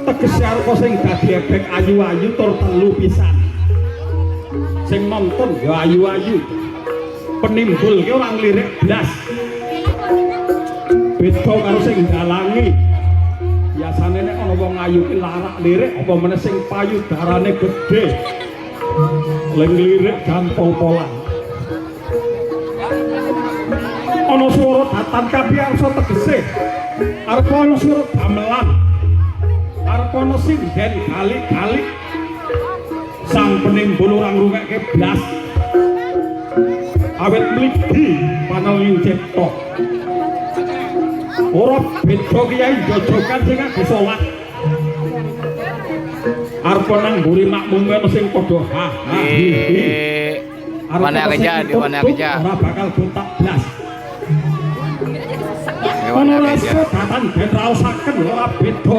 tegese arupa sing dadi efek ayu-ayu tur telu pisan. Sing nonton ya ayu-ayu. Penimbul ki ora nglirik blas. Beda karo sing dalangi. Biasane nek ana wong ayu ki larak lirik apa meneh sing payudarane gedhe. Leng lirik gampang polang. Ana swara datan kapiarsa tegese arep ana swara gamelan. Arep ana sinden kali-kali. Sang penimbul ora ngrungekke blas. Awet mligi panalin cipta. Ora beda kiai jojokan sing nganggo salat. Arep nang mburi makmume sing padha ha. Mana kerja, di mana kerja? Ora bakal gontak blas. Mana kerja? Datan ben raosaken ora beda.